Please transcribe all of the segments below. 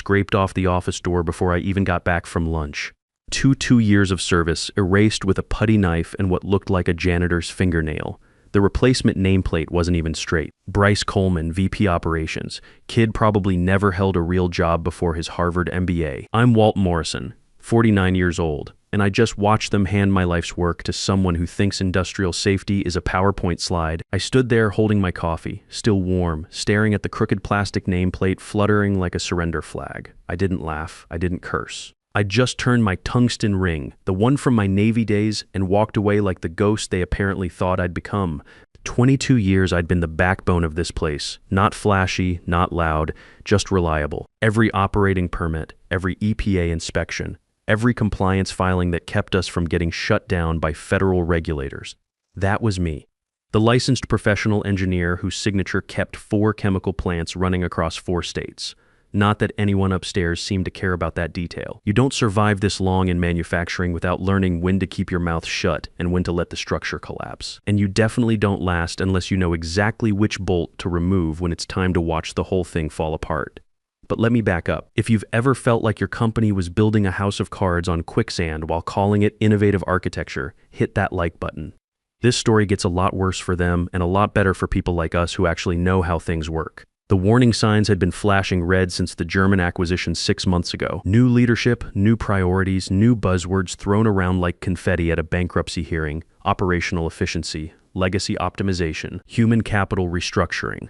scraped off the office door before I even got back from lunch. Two years of service erased with a putty knife and what looked like a janitor's fingernail. The replacement nameplate wasn't even straight. Bryce Coleman, VP Operations. Kid probably never held a real job before his Harvard MBA. I'm Walt Morrison, 49 years old, and I just watched them hand my life's work to someone who thinks industrial safety is a PowerPoint slide. I stood there holding my coffee, still warm, staring at the crooked plastic nameplate fluttering like a surrender flag. I didn't laugh. I didn't curse. I just turned my tungsten ring, the one from my Navy days, and walked away like the ghost they apparently thought I'd become. 22 years I'd been the backbone of this place. Not flashy, not loud, just reliable. Every operating permit, every EPA inspection, every compliance filing that kept us from getting shut down by federal regulators. That was me. The licensed professional engineer whose signature kept 4 chemical plants running across 4 states. Not that anyone upstairs seemed to care about that detail. You don't survive this long in manufacturing without learning when to keep your mouth shut and when to let the structure collapse. And you definitely don't last unless you know exactly which bolt to remove when it's time to watch the whole thing fall apart. But let me back up. If you've ever felt like your company was building a house of cards on quicksand while calling it innovative architecture, hit that like button. This story gets a lot worse for them and a lot better for people like us who actually know how things work. The warning signs had been flashing red since the German acquisition 6 months ago. New leadership, new priorities, new buzzwords thrown around like confetti at a bankruptcy hearing: operational efficiency, legacy optimization, human capital restructuring.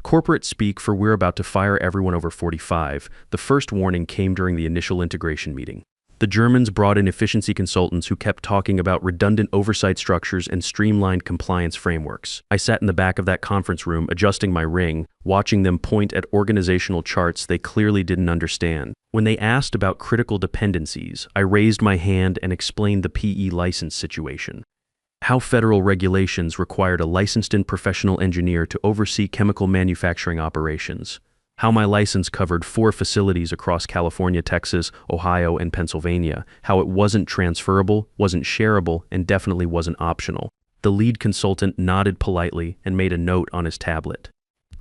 Corporate speak for we're about to fire everyone over 45. The first warning came during the initial integration meeting. The Germans brought in efficiency consultants who kept talking about redundant oversight structures and streamlined compliance frameworks. I sat in the back of that conference room, adjusting my ring, watching them point at organizational charts they clearly didn't understand. When they asked about critical dependencies, I raised my hand and explained the PE license situation. How federal regulations required a licensed and professional engineer to oversee chemical manufacturing operations. How my license covered 4 facilities across California, Texas, Ohio, and Pennsylvania. How it wasn't transferable, wasn't shareable, and definitely wasn't optional. The lead consultant nodded politely and made a note on his tablet.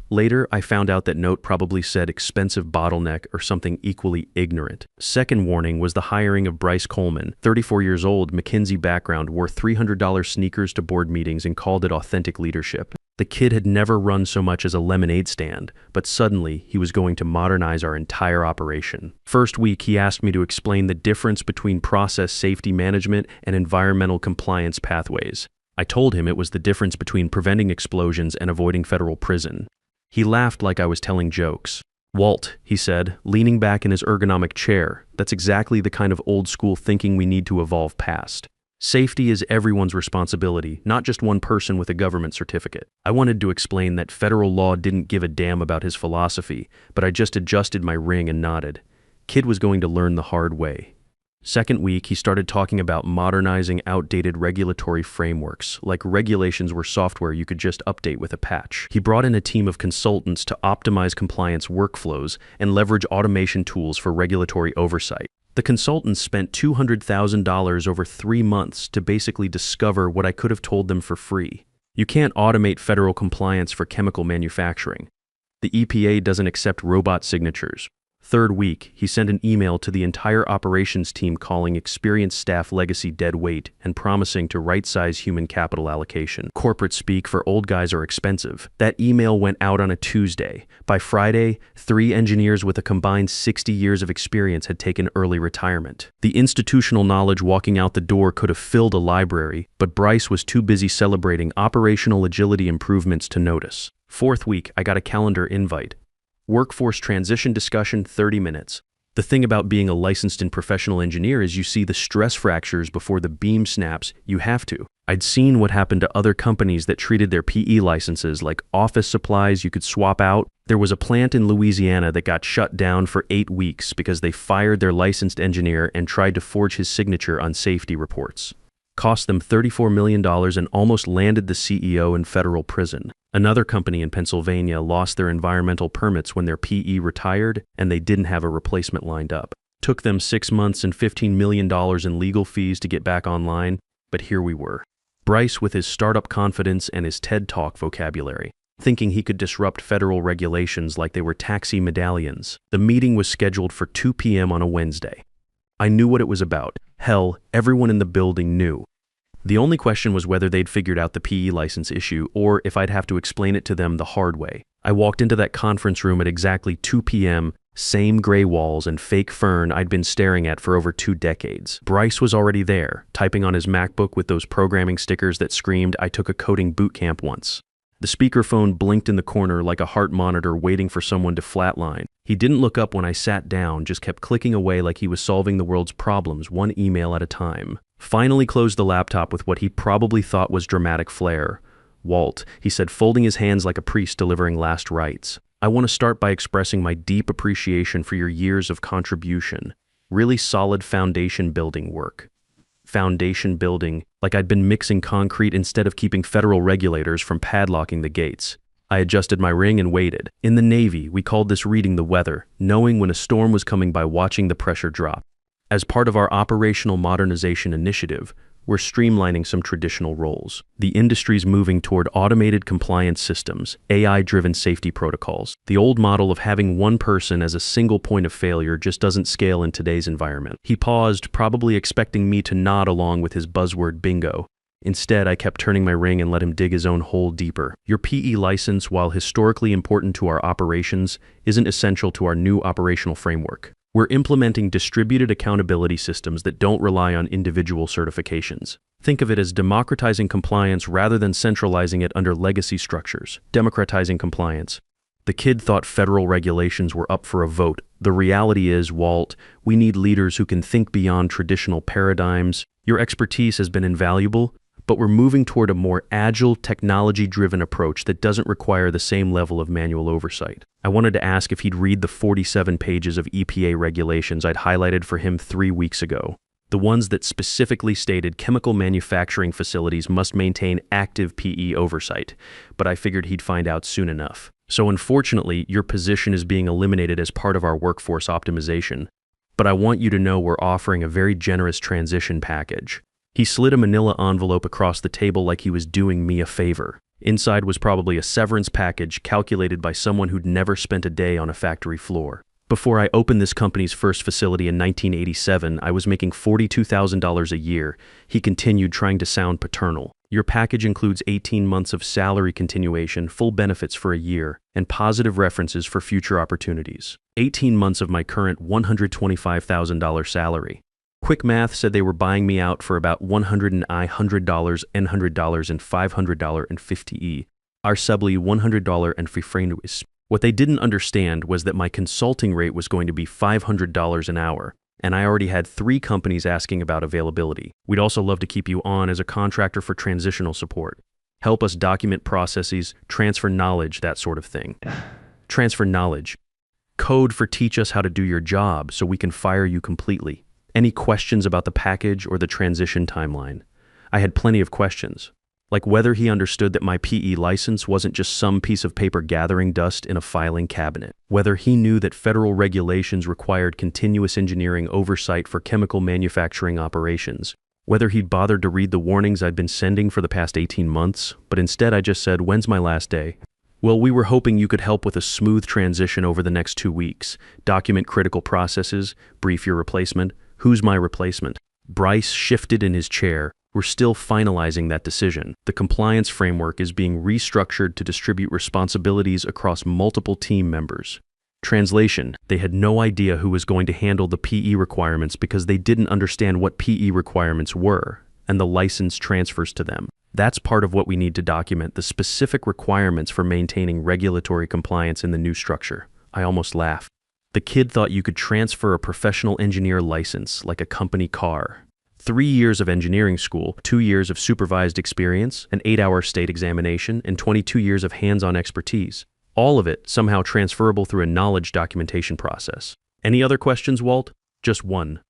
Later, I found out that note probably said expensive bottleneck or something equally ignorant. Second warning was the hiring of Bryce Coleman, 34 years old, McKinsey background, wore $300 sneakers to board meetings and called it authentic leadership. The kid had never run so much as a lemonade stand, but suddenly he was going to modernize our entire operation. First week, he asked me to explain the difference between process safety management and environmental compliance pathways. I told him it was the difference between preventing explosions and avoiding federal prison. He laughed like I was telling jokes. "Walt," he said, leaning back in his ergonomic chair, "that's exactly the kind of old-school thinking we need to evolve past. Safety is everyone's responsibility, not just one person with a government certificate." I wanted to explain that federal law didn't give a damn about his philosophy, but I just adjusted my ring and nodded. Kid was going to learn the hard way. Second week, he started talking about modernizing outdated regulatory frameworks, like regulations were software you could just update with a patch. He brought in a team of consultants to optimize compliance workflows and leverage automation tools for regulatory oversight. The consultants spent $200,000 over 3 months to basically discover what I could have told them for free. You can't automate federal compliance for chemical manufacturing. The EPA doesn't accept robot signatures. Third week, he sent an email to the entire operations team calling experienced staff legacy dead weight and promising to right-size human capital allocation. Corporate speak for old guys are expensive. That email went out on a Tuesday. By Friday, 3 engineers with a combined 60 years of experience had taken early retirement. The institutional knowledge walking out the door could have filled a library, but Bryce was too busy celebrating operational agility improvements to notice. Fourth week, I got a calendar invite. Workforce transition discussion, 30 minutes. The thing about being a licensed and professional engineer is you see the stress fractures before the beam snaps. You have to. I'd seen what happened to other companies that treated their PE licenses like office supplies you could swap out. There was a plant in Louisiana that got shut down for 8 weeks because they fired their licensed engineer and tried to forge his signature on safety reports. Cost them $34 million and almost landed the CEO in federal prison. Another company in Pennsylvania lost their environmental permits when their PE retired and they didn't have a replacement lined up. Took them 6 months and $15 million in legal fees to get back online, but here we were. Bryce with his startup confidence and his TED Talk vocabulary. thinking he could disrupt federal regulations like they were taxi medallions. The meeting was scheduled for 2 p.m. on a Wednesday. I knew what it was about. Hell, everyone in the building knew. The only question was whether they'd figured out the PE license issue or if I'd have to explain it to them the hard way. I walked into that conference room at exactly 2 p.m., same gray walls and fake fern I'd been staring at for over 2 decades. Bryce was already there, typing on his MacBook with those programming stickers that screamed, "I took a coding boot camp once." The speakerphone blinked in the corner like a heart monitor waiting for someone to flatline. He didn't look up when I sat down, just kept clicking away like he was solving the world's problems, one email at a time. Finally closed the laptop with what he probably thought was dramatic flair. "Walt," he said, folding his hands like a priest delivering last rites. "I want to start by expressing my deep appreciation for your years of contribution. Really solid foundation building work." Foundation building, like I'd been mixing concrete instead of keeping federal regulators from padlocking the gates. I adjusted my ring and waited. In the Navy, we called this reading the weather, knowing when a storm was coming by watching the pressure drop. As part of our operational modernization initiative, we're streamlining some traditional roles. The industry's moving toward automated compliance systems, AI-driven safety protocols. The old model of having one person as a single point of failure just doesn't scale in today's environment. He paused, probably expecting me to nod along with his buzzword bingo. Instead, I kept turning my ring and let him dig his own hole deeper. Your PE license, while historically important to our operations, isn't essential to our new operational framework. We're implementing distributed accountability systems that don't rely on individual certifications. Think of it as democratizing compliance rather than centralizing it under legacy structures. Democratizing compliance. The kid thought federal regulations were up for a vote. The reality is, Walt, we need leaders who can think beyond traditional paradigms. Your expertise has been invaluable, but we're moving toward a more agile, technology-driven approach that doesn't require the same level of manual oversight. I wanted to ask if he'd read the 47 pages of EPA regulations I'd highlighted for him 3 weeks ago. The ones that specifically stated chemical manufacturing facilities must maintain active PE oversight, but I figured he'd find out soon enough. So unfortunately, your position is being eliminated as part of our workforce optimization. But I want you to know we're offering a very generous transition package. He slid a manila envelope across the table like he was doing me a favor. Inside was probably a severance package calculated by someone who'd never spent a day on a factory floor. Before I opened this company's first facility in 1987, I was making $42,000 a year. He continued, trying to sound paternal. Your package includes 18 months of salary continuation, full benefits for a year, and positive references for future opportunities. 18 months of my current $125,000 salary. Quick math said they were buying me out for about $100 and $100 and $100 and $500 and 50 Our subly $100 and $50. What they didn't understand was that my consulting rate was going to be $500 an hour, and I already had 3 companies asking about availability. We'd also love to keep you on as a contractor for transitional support. Help us document processes, transfer knowledge, that sort of thing. Transfer knowledge. Code for teach us how to do your job so we can fire you completely. Any questions about the package or the transition timeline? I had plenty of questions, like whether he understood that my PE license wasn't just some piece of paper gathering dust in a filing cabinet, whether he knew that federal regulations required continuous engineering oversight for chemical manufacturing operations, whether he'd bothered to read the warnings I'd been sending for the past 18 months, but instead I just said, "When's my last day?" Well, we were hoping you could help with a smooth transition over the next 2 weeks, document critical processes, brief your replacement. Who's my replacement? Bryce shifted in his chair. We're still finalizing that decision. The compliance framework is being restructured to distribute responsibilities across multiple team members. Translation: they had no idea who was going to handle the PE requirements because they didn't understand what PE requirements were, and the license transfers to them. That's part of what we need to document, the specific requirements for maintaining regulatory compliance in the new structure. I almost laughed. The kid thought you could transfer a professional engineer license like a company car. 3 years of engineering school, 2 years of supervised experience, an 8-hour state examination, and 22 years of hands-on expertise. All of it somehow transferable through a knowledge documentation process. Any other questions, Walt? Just one.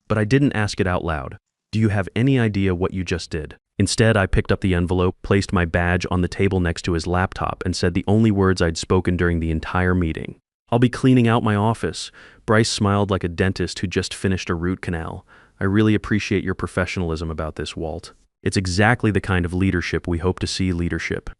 But I didn't ask it out loud. Do you have any idea what you just did? Instead, I picked up the envelope, placed my badge on the table next to his laptop, and said the only words I'd spoken during the entire meeting. "I'll be cleaning out my office." Bryce smiled like a dentist who just finished a root canal. "I really appreciate your professionalism about this, Walt. It's exactly the kind of leadership we hope to see leadership."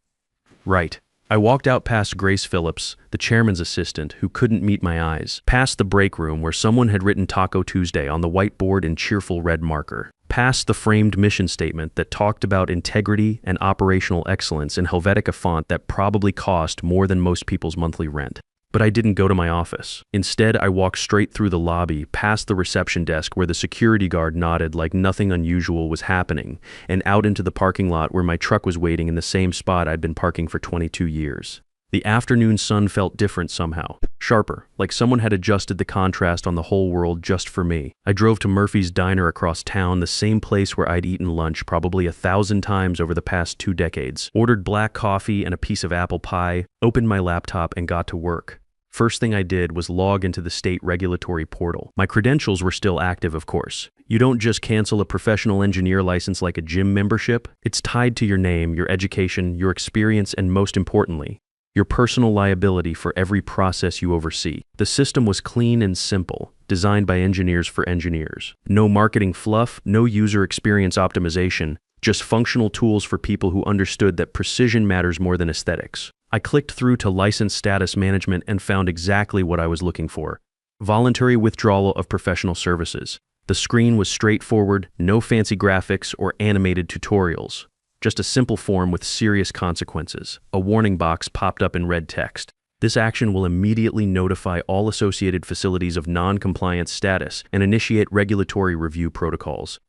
Right. I walked out past Grace Phillips, the chairman's assistant, who couldn't meet my eyes, past the break room where someone had written Taco Tuesday on the whiteboard in cheerful red marker, past the framed mission statement that talked about integrity and operational excellence in Helvetica font that probably cost more than most people's monthly rent. But I didn't go to my office. Instead, I walked straight through the lobby, past the reception desk where the security guard nodded like nothing unusual was happening, and out into the parking lot where my truck was waiting in the same spot I'd been parking for 22 years. The afternoon sun felt different somehow, sharper, like someone had adjusted the contrast on the whole world just for me. I drove to Murphy's Diner across town, the same place where I'd eaten lunch probably 1,000 times over the past 2 decades, ordered black coffee and a piece of apple pie, opened my laptop, and got to work. First thing I did was log into the state regulatory portal. My credentials were still active, of course. You don't just cancel a professional engineer license like a gym membership. It's tied to your name, your education, your experience, and most importantly, your personal liability for every process you oversee. The system was clean and simple, designed by engineers for engineers. No marketing fluff, no user experience optimization, just functional tools for people who understood that precision matters more than aesthetics. I clicked through to license status management and found exactly what I was looking for: voluntary withdrawal of professional services. The screen was straightforward, no fancy graphics or animated tutorials. Just a simple form with serious consequences. A warning box popped up in red text. This action will immediately notify all associated facilities of non-compliance status and initiate regulatory review protocols.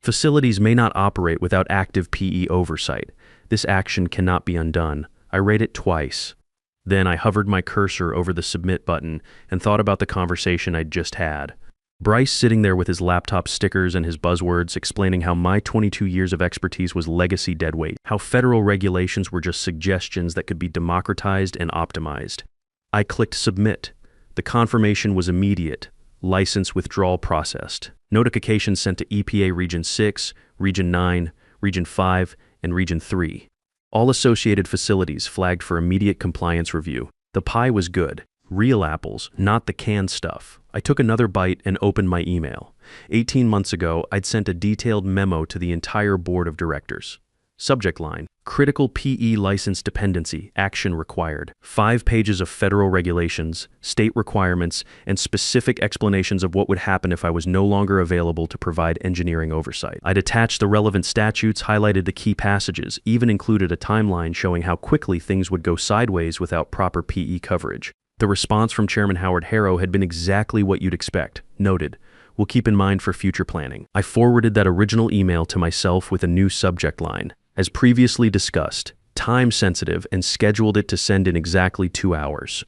Facilities may not operate without active PE oversight. This action cannot be undone. I read it twice. Then I hovered my cursor over the submit button and thought about the conversation I'd just had. Bryce sitting there with his laptop stickers and his buzzwords explaining how my 22 years of expertise was legacy deadweight, how federal regulations were just suggestions that could be democratized and optimized. I clicked submit. The confirmation was immediate. License withdrawal processed. Notifications sent to EPA Region 6, Region 9, Region 5, and Region 3. All associated facilities flagged for immediate compliance review. The pie was good. Real apples, not the canned stuff. I took another bite and opened my email. 18 months ago, I'd sent a detailed memo to the entire board of directors. Subject line: critical PE license dependency, action required. 5 pages of federal regulations, state requirements, and specific explanations of what would happen if I was no longer available to provide engineering oversight. I'd attached the relevant statutes, highlighted the key passages, even included a timeline showing how quickly things would go sideways without proper PE coverage. The response from Chairman Howard Harrow had been exactly what you'd expect. Noted. We'll keep in mind for future planning. I forwarded that original email to myself with a new subject line. As previously discussed, time-sensitive, and scheduled it to send in exactly 2 hours.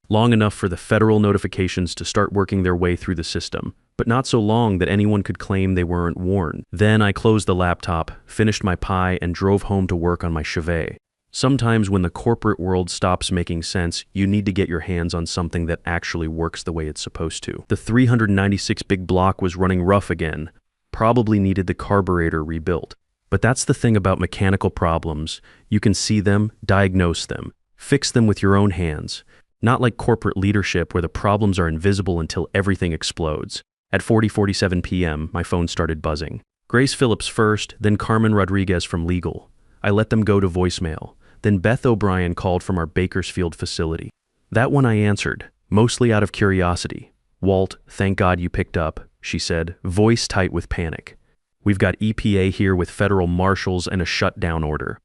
Long enough for the federal notifications to start working their way through the system, but not so long that anyone could claim they weren't warned. Then I closed the laptop, finished my pie, and drove home to work on my chevet. Sometimes when the corporate world stops making sense, you need to get your hands on something that actually works the way it's supposed to. The 396 big block was running rough again. Probably needed the carburetor rebuilt. But that's the thing about mechanical problems. You can see them, diagnose them, fix them with your own hands. Not like corporate leadership where the problems are invisible until everything explodes. At 40:47 p.m., my phone started buzzing. Grace Phillips first, then Carmen Rodriguez from legal. I let them go to voicemail. Then Beth O'Brien called from our Bakersfield facility. That one I answered, mostly out of curiosity. "Walt, thank God you picked up," she said, voice tight with panic. "We've got EPA here with federal marshals and a shutdown order.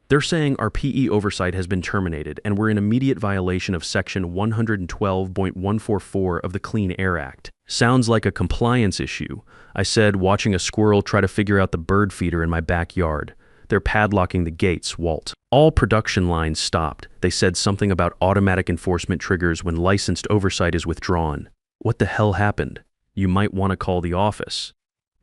They're saying our PE oversight has been terminated and we're in immediate violation of Section 112.144 of the Clean Air Act. Sounds like a compliance issue," I said, watching a squirrel try to figure out the bird feeder in my backyard. "They're padlocking the gates, Walt." All production lines stopped. They said something about automatic enforcement triggers when licensed oversight is withdrawn. What the hell happened? "You might want to call the office."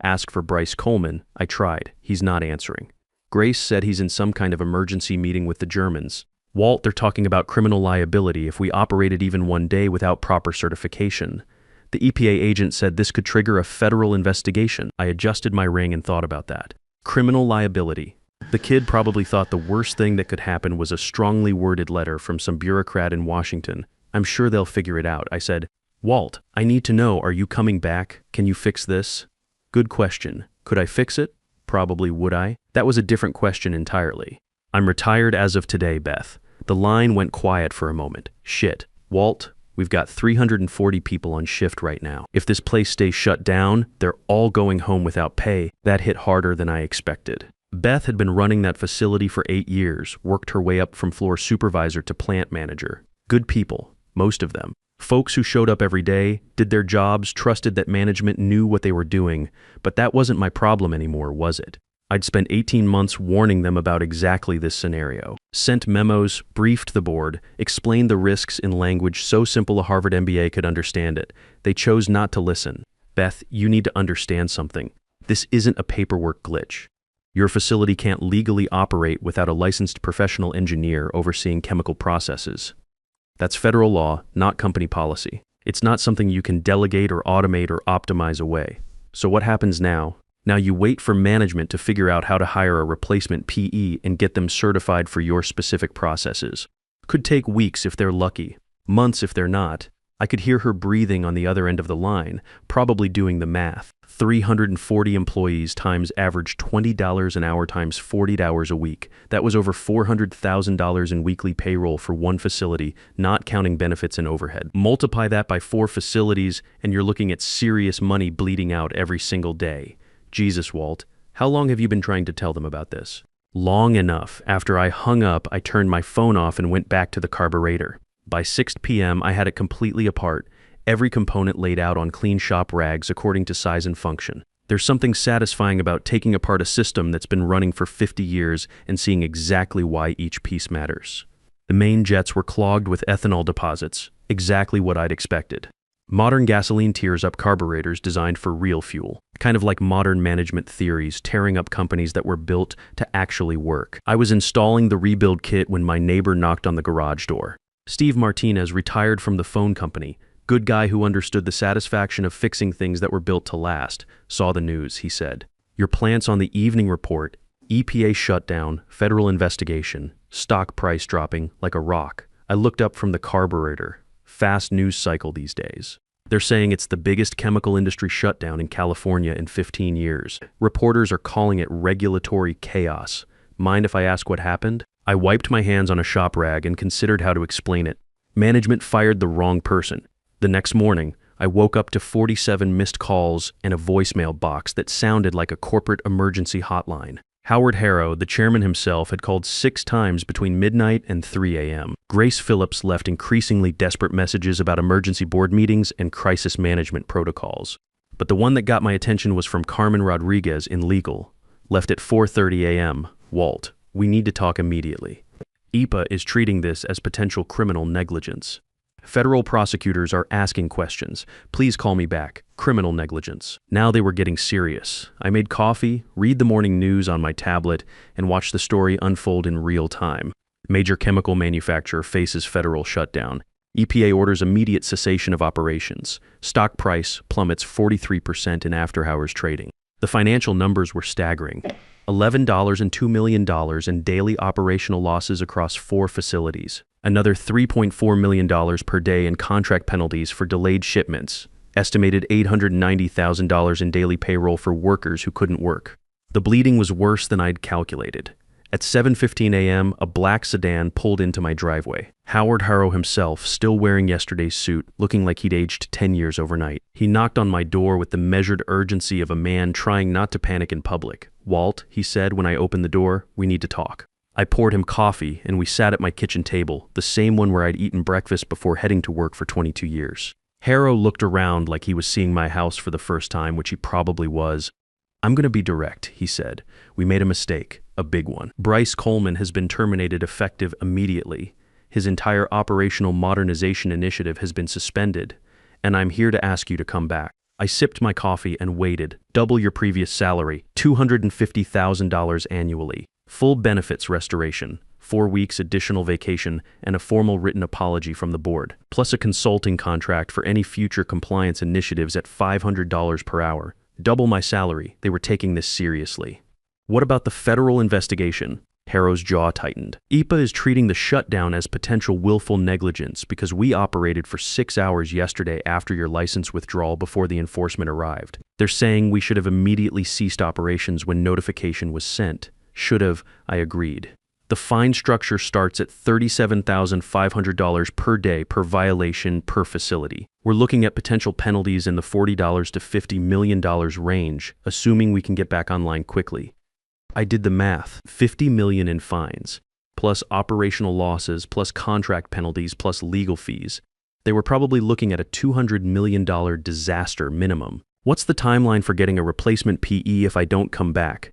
Ask for Bryce Coleman. I tried. He's not answering. Grace said he's in some kind of emergency meeting with the Germans. "Walt, they're talking about criminal liability if we operated even one day without proper certification. The EPA agent said this could trigger a federal investigation." I adjusted my ring and thought about that. Criminal liability. The kid probably thought the worst thing that could happen was a strongly worded letter from some bureaucrat in Washington. "I'm sure they'll figure it out." I said, "Walt, I need to know, are you coming back? Can you fix this?" Good question. Could I fix it? Probably. Would I? That was a different question entirely. I'm retired as of today, Beth. The line went quiet for a moment. Shit. Walt, we've got 340 people on shift right now. If this place stays shut down, they're all going home without pay. That hit harder than I expected. Beth had been running that facility for 8 years, worked her way up from floor supervisor to plant manager. Good people, most of them. Folks who showed up every day, did their jobs, trusted that management knew what they were doing, but that wasn't my problem anymore, was it? I'd spent 18 months warning them about exactly this scenario. Sent memos, briefed the board, explained the risks in language so simple a Harvard MBA could understand it. They chose not to listen. Beth, you need to understand something. This isn't a paperwork glitch. Your facility can't legally operate without a licensed professional engineer overseeing chemical processes. That's federal law, not company policy. It's not something you can delegate or automate or optimize away. So what happens now? Now you wait for management to figure out how to hire a replacement PE and get them certified for your specific processes. Could take weeks if they're lucky, months if they're not. I could hear her breathing on the other end of the line, probably doing the math. 340 employees times average $20 an hour times 40 hours a week. That was over $400,000 in weekly payroll for one facility, not counting benefits and overhead. Multiply that by 4 facilities, and you're looking at serious money bleeding out every single day. Jesus, Walt, how long have you been trying to tell them about this? Long enough. After I hung up, I turned my phone off and went back to the carburetor. By 6 p.m., I had it completely apart, every component laid out on clean shop rags according to size and function. There's something satisfying about taking apart a system that's been running for 50 years and seeing exactly why each piece matters. The main jets were clogged with ethanol deposits, exactly what I'd expected. Modern gasoline tears up carburetors designed for real fuel, kind of like modern management theories tearing up companies that were built to actually work. I was installing the rebuild kit when my neighbor knocked on the garage door. Steve Martinez retired from the phone company, good guy who understood the satisfaction of fixing things that were built to last, saw the news, he said. Your plant's on the evening report, EPA shutdown, federal investigation, stock price dropping like a rock. I looked up from the carburetor. Fast news cycle these days. They're saying it's the biggest chemical industry shutdown in California in 15 years. Reporters are calling it regulatory chaos. Mind if I ask what happened? I wiped my hands on a shop rag and considered how to explain it. Management fired the wrong person. The next morning, I woke up to 47 missed calls and a voicemail box that sounded like a corporate emergency hotline. Howard Harrow, the chairman himself, had called 6 times between midnight and 3 a.m. Grace Phillips left increasingly desperate messages about emergency board meetings and crisis management protocols. But the one that got my attention was from Carmen Rodriguez in legal. Left at 4:30 a.m. Walt, we need to talk immediately. EPA is treating this as potential criminal negligence. Federal prosecutors are asking questions. Please call me back. Criminal negligence. Now they were getting serious. I made coffee, read the morning news on my tablet, and watched the story unfold in real time. Major chemical manufacturer faces federal shutdown. EPA orders immediate cessation of operations. Stock price plummets 43% in after-hours trading. The financial numbers were staggering. $11 and $2 million in daily operational losses across 4 facilities. Another $3.4 million per day in contract penalties for delayed shipments. Estimated $890,000 in daily payroll for workers who couldn't work. The bleeding was worse than I'd calculated. At 7:15 a.m., a black sedan pulled into my driveway. Howard Harrow himself, still wearing yesterday's suit, looking like he'd aged 10 years overnight. He knocked on my door with the measured urgency of a man trying not to panic in public. "Walt," he said when I opened the door, "we need to talk." I poured him coffee, and we sat at my kitchen table, the same one where I'd eaten breakfast before heading to work for 22 years. Harrow looked around like he was seeing my house for the first time, which he probably was. "I'm going to be direct," he said. "We made a mistake, a big one. Bryce Coleman has been terminated effective immediately. His entire operational modernization initiative has been suspended, and I'm here to ask you to come back." I sipped my coffee and waited. Double your previous salary, $250,000 annually. Full benefits restoration, 4 weeks additional vacation, and a formal written apology from the board, plus a consulting contract for any future compliance initiatives at $500 per hour. Double my salary. They were taking this seriously. "What about the federal investigation?" Harrow's jaw tightened. "EPA is treating the shutdown as potential willful negligence because we operated for 6 hours yesterday after your license withdrawal before the enforcement arrived. They're saying we should have immediately ceased operations when notification was sent. Should have," I agreed. The fine structure starts at $37,500 per day per violation per facility. We're looking at potential penalties in the $40 to $50 million range, assuming we can get back online quickly. I did the math, $50 million in fines, plus operational losses, plus contract penalties, plus legal fees. They were probably looking at a $200 million disaster minimum. What's the timeline for getting a replacement PE if I don't come back?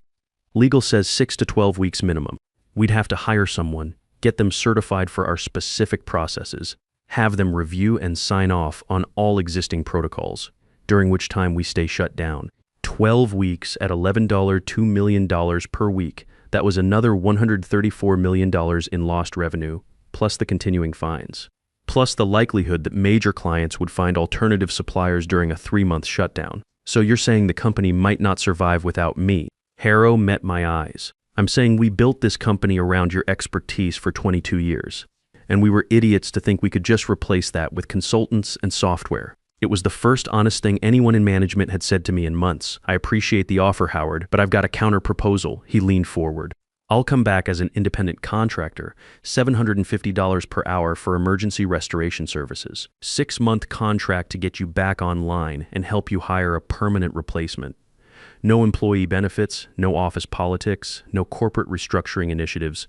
Legal says 6 to 12 weeks minimum. We'd have to hire someone, get them certified for our specific processes, have them review and sign off on all existing protocols, during which time we stay shut down. 12 weeks at $11, $2 million per week. That was another $134 million in lost revenue, plus the continuing fines. Plus the likelihood that major clients would find alternative suppliers during a 3-month shutdown. So you're saying the company might not survive without me. Harrow met my eyes. I'm saying we built this company around your expertise for 22 years. And we were idiots to think we could just replace that with consultants and software. It was the first honest thing anyone in management had said to me in months. I appreciate the offer, Howard, but I've got a counter proposal. He leaned forward. I'll come back as an independent contractor, $750 per hour for emergency restoration services. 6-month contract to get you back online and help you hire a permanent replacement. No employee benefits, no office politics, no corporate restructuring initiatives.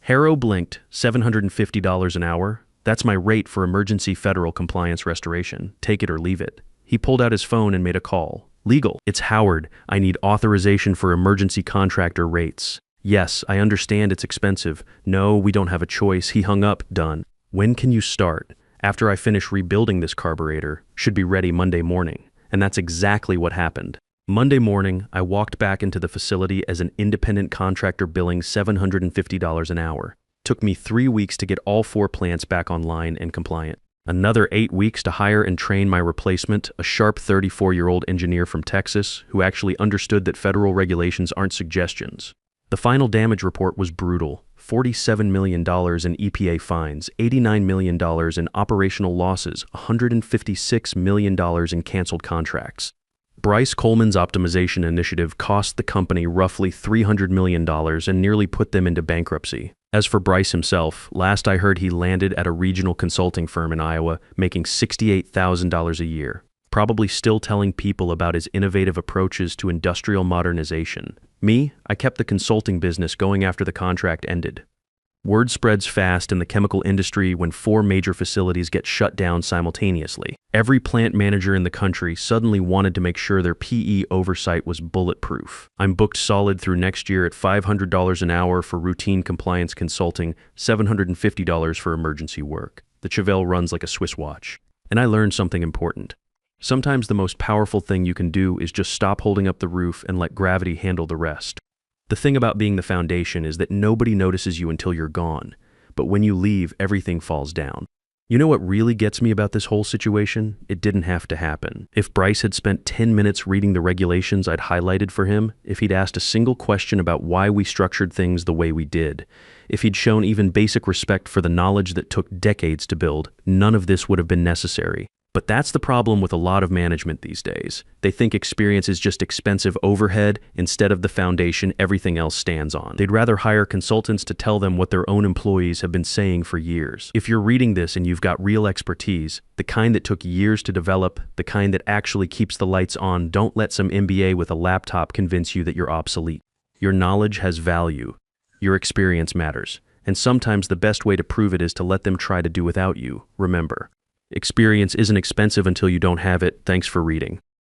Harrow blinked. $750 an hour? That's my rate for emergency federal compliance restoration. Take it or leave it. He pulled out his phone and made a call. Legal. It's Howard. I need authorization for emergency contractor rates. Yes, I understand it's expensive. No, we don't have a choice. He hung up. Done. When can you start? After I finish rebuilding this carburetor. Should be ready Monday morning. And that's exactly what happened. Monday morning, I walked back into the facility as an independent contractor billing $750 an hour. Took me 3 weeks to get all 4 plants back online and compliant. Another 8 weeks to hire and train my replacement, a sharp 34-year-old engineer from Texas who actually understood that federal regulations aren't suggestions. The final damage report was brutal. $47 million in EPA fines, $89 million in operational losses, $156 million in canceled contracts. Bryce Coleman's optimization initiative cost the company roughly $300 million and nearly put them into bankruptcy. As for Bryce himself, last I heard he landed at a regional consulting firm in Iowa, making $68,000 a year, probably still telling people about his innovative approaches to industrial modernization. Me, I kept the consulting business going after the contract ended. Word spreads fast in the chemical industry when 4 major facilities get shut down simultaneously. Every plant manager in the country suddenly wanted to make sure their PE oversight was bulletproof. I'm booked solid through next year at $500 an hour for routine compliance consulting, $750 for emergency work. The Chevelle runs like a Swiss watch. And I learned something important. Sometimes the most powerful thing you can do is just stop holding up the roof and let gravity handle the rest. The thing about being the foundation is that nobody notices you until you're gone, but when you leave, everything falls down. You know what really gets me about this whole situation? It didn't have to happen. If Bryce had spent 10 minutes reading the regulations I'd highlighted for him, if he'd asked a single question about why we structured things the way we did, if he'd shown even basic respect for the knowledge that took decades to build, none of this would have been necessary. But that's the problem with a lot of management these days. They think experience is just expensive overhead instead of the foundation everything else stands on. They'd rather hire consultants to tell them what their own employees have been saying for years. If you're reading this and you've got real expertise, the kind that took years to develop, the kind that actually keeps the lights on, don't let some MBA with a laptop convince you that you're obsolete. Your knowledge has value. Your experience matters. And sometimes the best way to prove it is to let them try to do without you. Remember, experience isn't expensive until you don't have it. Thanks for reading.